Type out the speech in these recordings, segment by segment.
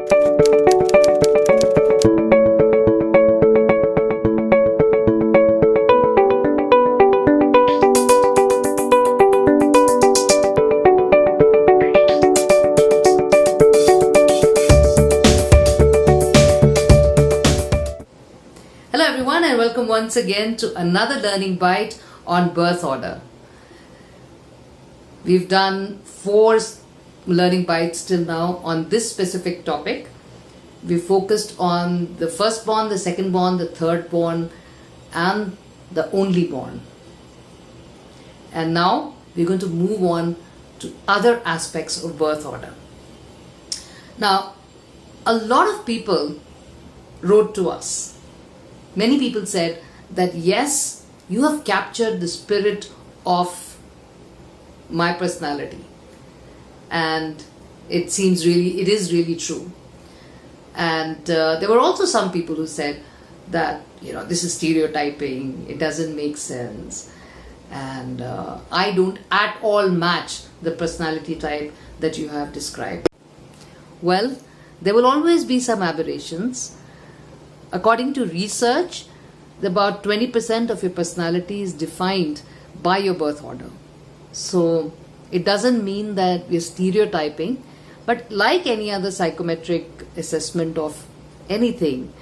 Hello everyone and welcome once again to another learning bite on birth order. We've done 4 learning bites till now on this specific topic. We focused on the firstborn, the secondborn, the thirdborn and the onlyborn. And now we're going to move on to other aspects of birth order. Now, a lot of people wrote to us. Many people said that yes, you have captured the spirit of my personality, and it is really true. And there were also some people who said that this is stereotyping, it doesn't make sense, and I don't at all match the personality type that you have described. Well, there will always be some aberrations. According to research, about 20% of your personality is defined by your birth order. So it doesn't mean that we're stereotyping, but like any other psychometric assessment of anything,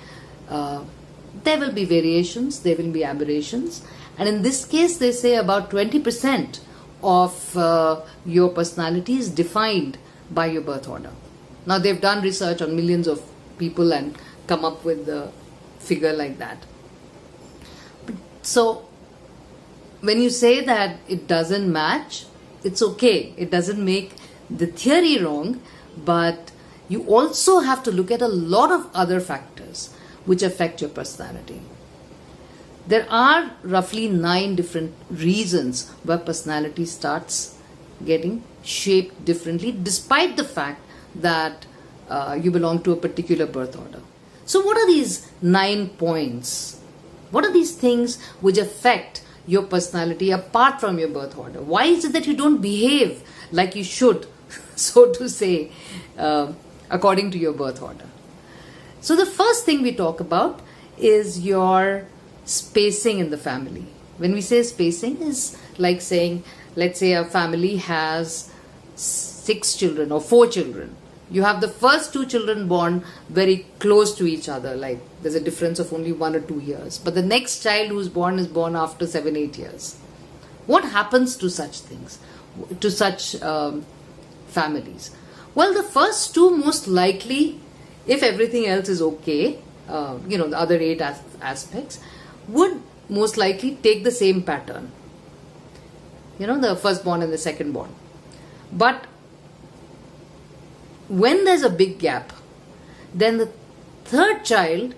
there will be variations, there will be aberrations. And in this case, they say about 20% of your personality is defined by your birth order. Now, they've done research on millions of people and come up with a figure like that. So when you say that it doesn't match, it's okay. It doesn't make the theory wrong, but you also have to look at a lot of other factors which affect your personality. There are roughly 9 different reasons why personality starts getting shaped differently, despite the fact that you belong to a particular birth order. So what are these 9 points? What are these things which affect your personality apart from your birth order? Why is it that you don't behave like you should, so to say, according to your birth order? So the first thing we talk about is your spacing in the family. When we say spacing, is like saying, let's say a family has 6 children or 4 children. You have the first 2 children born very close to each other, like there's a difference of only 1 or 2 years. But the next child who's born is born after 7-8 years. What happens to such things, to such families? Well, the first 2 most likely, if everything else is okay, the other 8 aspects, would most likely take the same pattern. The firstborn and the secondborn. But when there's a big gap, then the third child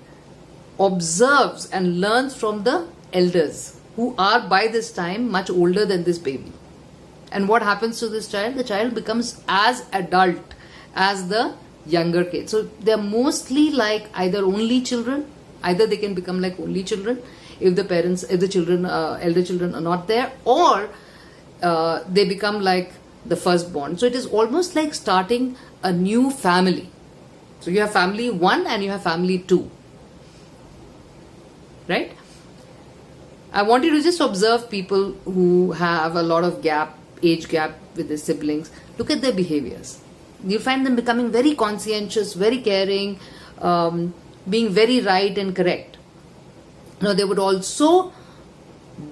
observes and learns from the elders, who are by this time much older than this baby. And what happens to this child? The child becomes as adult as the younger kid. So they're mostly like either only children, either they can become like only children if the elder children are not there, or they become like the firstborn. So it is almost like starting a new family. So you have family 1 and you have family 2. Right? I want you to just observe people who have a lot of age gap with their siblings. Look at their behaviors. You find them becoming very conscientious, very caring, being very right and correct. Now they would also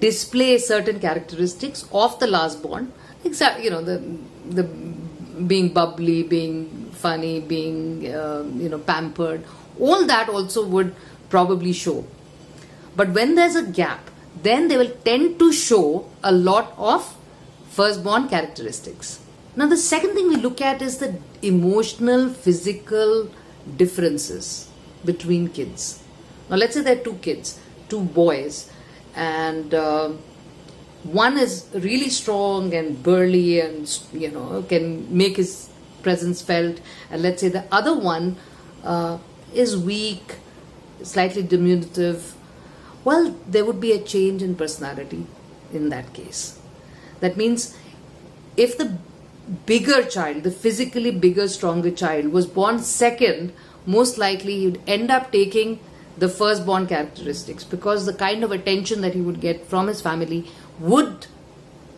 display certain characteristics of the last born. Exactly, the being bubbly, being funny, being pampered. All that also would probably show. But when there's a gap, then they will tend to show a lot of firstborn characteristics. Now the second thing we look at is the emotional, physical differences between kids. Now let's say there are 2 kids, 2 boys, and one is really strong and burly and can make his presence felt, and let's say the other one is weak, slightly diminutive. Well, there would be a change in personality in that case. That means if the bigger child, the physically bigger, stronger child, was born second, most likely he would end up taking the firstborn characteristics, because the kind of attention that he would get from his family would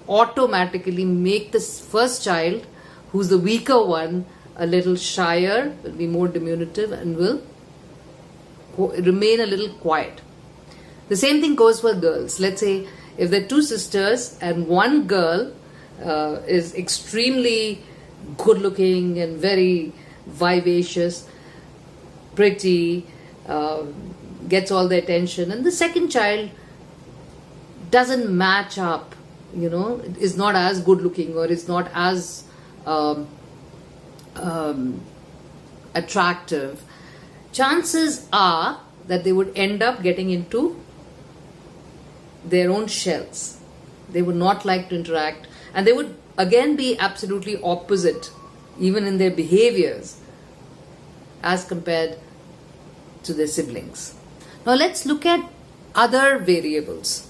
automatically make this first child, who's the weaker one, a little shyer, will be more diminutive, and will remain a little quiet. The same thing goes for girls. Let's say if there are two sisters and one girl is extremely good looking and very vivacious, pretty, gets all the attention, and the second child doesn't match up, is not as good looking or is not as attractive, chances are that they would end up getting into their own shells. They would not like to interact, and they would again be absolutely opposite, even in their behaviors, as compared to their siblings. Now let's look at other variables.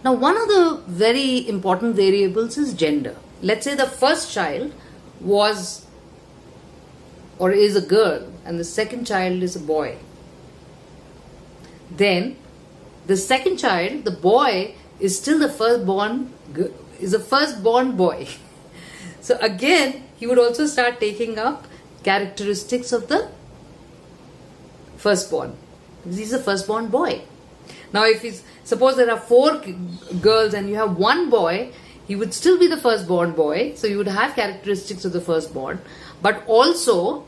Now, one of the very important variables is gender. Let's say the first child was or is a girl and the second child is a boy. Then the second child, the boy, is still the firstborn boy. So again, he would also start taking up characteristics of the firstborn, because he's a firstborn boy. Now, if suppose there are 4 girls and you have 1 boy, he would still be the firstborn boy. So you would have characteristics of the firstborn, but also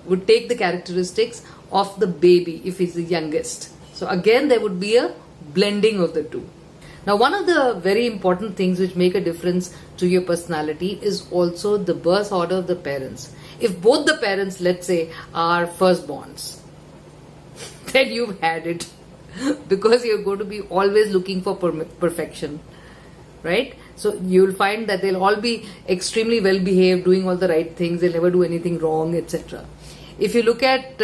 would take the characteristics of the baby if he's the youngest. So again, there would be a blending of the two. Now, one of the very important things which make a difference to your personality is also the birth order of the parents. If both the parents, let's say, are firstborns, then you've had it, because you're going to be always looking for perfection, right? So you'll find that they'll all be extremely well behaved, doing all the right things, they'll never do anything wrong, etc. If you look at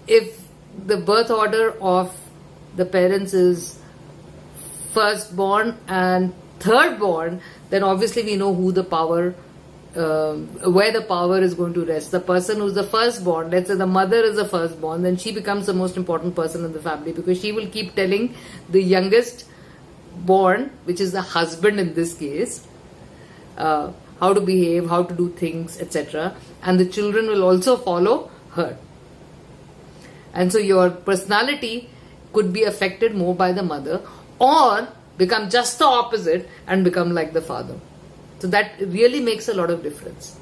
if the birth order of the parents is firstborn and thirdborn, then obviously we know who the power, where the power is going to rest. The person who's the firstborn, let's say the mother is the firstborn, then she becomes the most important person in the family, because she will keep telling the youngest born, which is the husband in this case, how to behave, how to do things, etc. And the children will also follow her. And so your personality could be affected more by the mother, or become just the opposite and become like the father. So that really makes a lot of difference.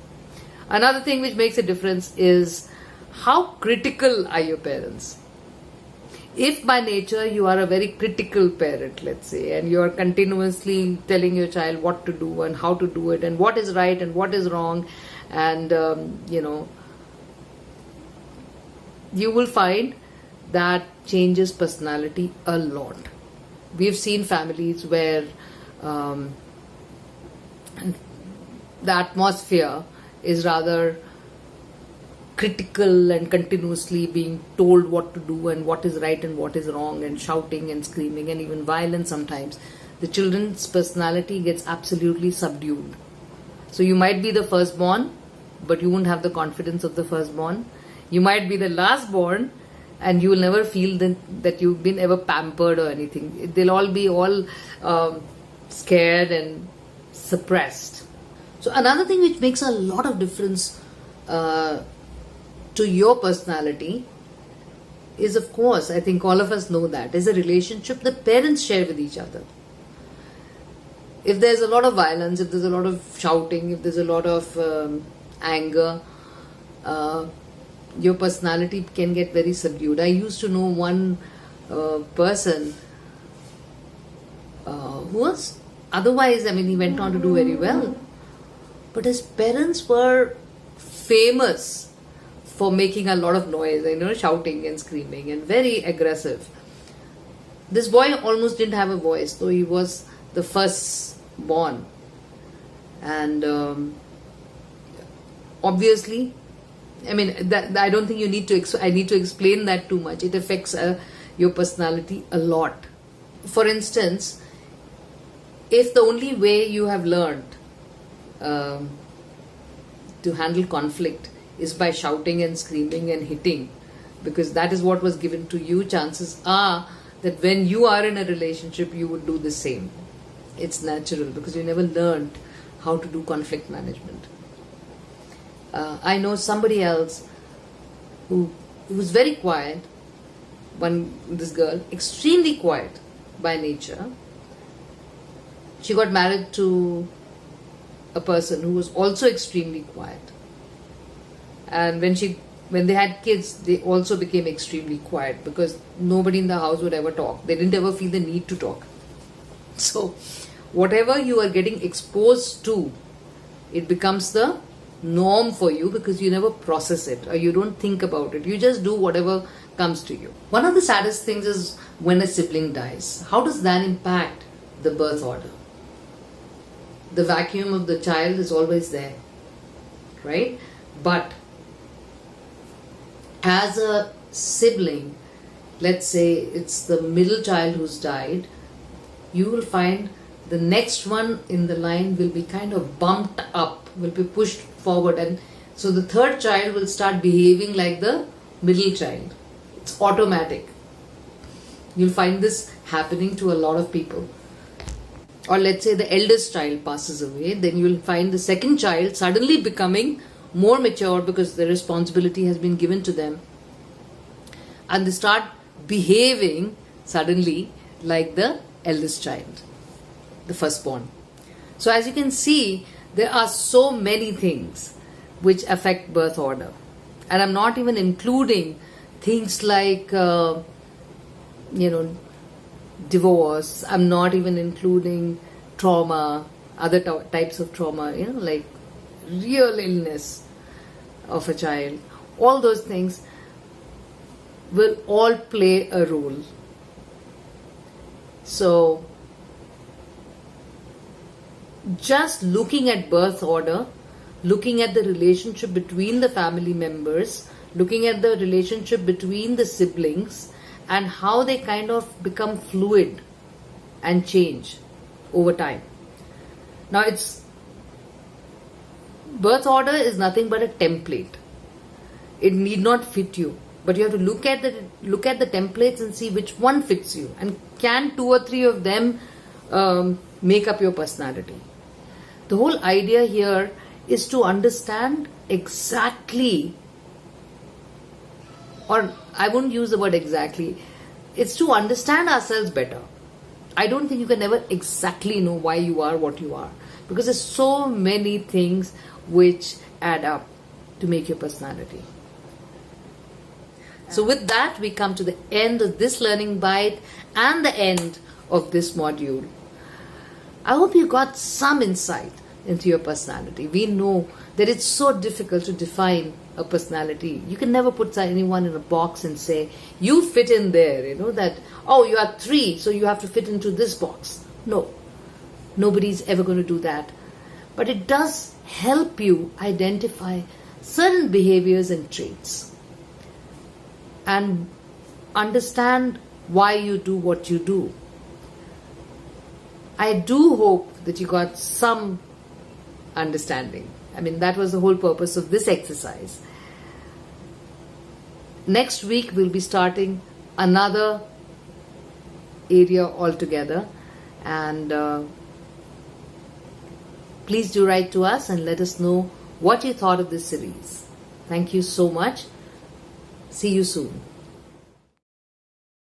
Another thing which makes a difference is how critical are your parents. If by nature you are a very critical parent, let's say, and you are continuously telling your child what to do and how to do it and what is right and what is wrong, and you will find that changes personality a lot. We've seen families where the atmosphere is rather critical and continuously being told what to do and what is right and what is wrong, and shouting and screaming and even violence sometimes. The children's personality gets absolutely subdued. So you might be the firstborn, but you won't have the confidence of the firstborn. You might be the lastborn, and you will never feel that you've been ever pampered or anything. They'll all be scared and suppressed. So another thing which makes a lot of difference to your personality is, of course, I think all of us know that, is a relationship that parents share with each other. If there's a lot of violence, if there's a lot of shouting, if there's a lot of anger, your personality can get very subdued. I used to know one person who was otherwise, he went on to do very well, but his parents were famous for making a lot of noise, shouting and screaming and very aggressive. This boy almost didn't have a voice, though he was the first born. And obviously, I don't think I need to explain that too much. It affects your personality a lot. For instance, if the only way you have learned um, to handle conflict is by shouting and screaming and hitting, because that is what was given to you. Chances are that when you are in a relationship, you would do the same. It's natural because you never learned how to do conflict management. I know somebody else who was very quiet. This girl, extremely quiet by nature. She got married to a person who was also extremely quiet. And when they had kids, they also became extremely quiet because nobody in the house would ever talk. They didn't ever feel the need to talk. So, whatever you are getting exposed to, it becomes the norm for you because you never process it or you don't think about it. You just do whatever comes to you. One of the saddest things is when a sibling dies. How does that impact the birth order? The vacuum of the child is always there, right? But as a sibling, let's say it's the middle child who's died, you will find the next one in the line will be kind of bumped up, will be pushed forward, and so the third child will start behaving like the middle child. It's automatic. You'll find this happening to a lot of people. Or let's say the eldest child passes away, then you'll find the second child suddenly becoming more mature because the responsibility has been given to them, and they start behaving suddenly like the eldest child, the firstborn. So as you can see, there are so many things which affect birth order, and I'm not even including things like divorce. I'm not even including trauma, other types of trauma, like real illness of a child. All those things will all play a role. So just looking at birth order, looking at the relationship between the family members, looking at the relationship between the siblings, and how they kind of become fluid and change over time. Now, birth order is nothing but a template. It need not fit you, but you have to look at the templates and see which one fits you, and can 2 or 3 of them make up your personality. The whole idea here is to understand exactly, or I won't use the word exactly, it's to understand ourselves better. I don't think you can ever exactly know why you are what you are, because there's so many things which add up to make your personality. So with that, we come to the end of this learning bite and the end of this module. I hope you got some insight into your personality. We know that it's so difficult to define a personality. You can never put anyone in a box and say, you fit in there, that, oh, you are 3, so you have to fit into this box. No, nobody's ever going to do that. But it does help you identify certain behaviors and traits and understand why you do what you do. I do hope that you got some understanding. I mean, that was the whole purpose of this exercise. Next week, we'll be starting another area altogether. And please do write to us and let us know what you thought of this series. Thank you so much. See you soon.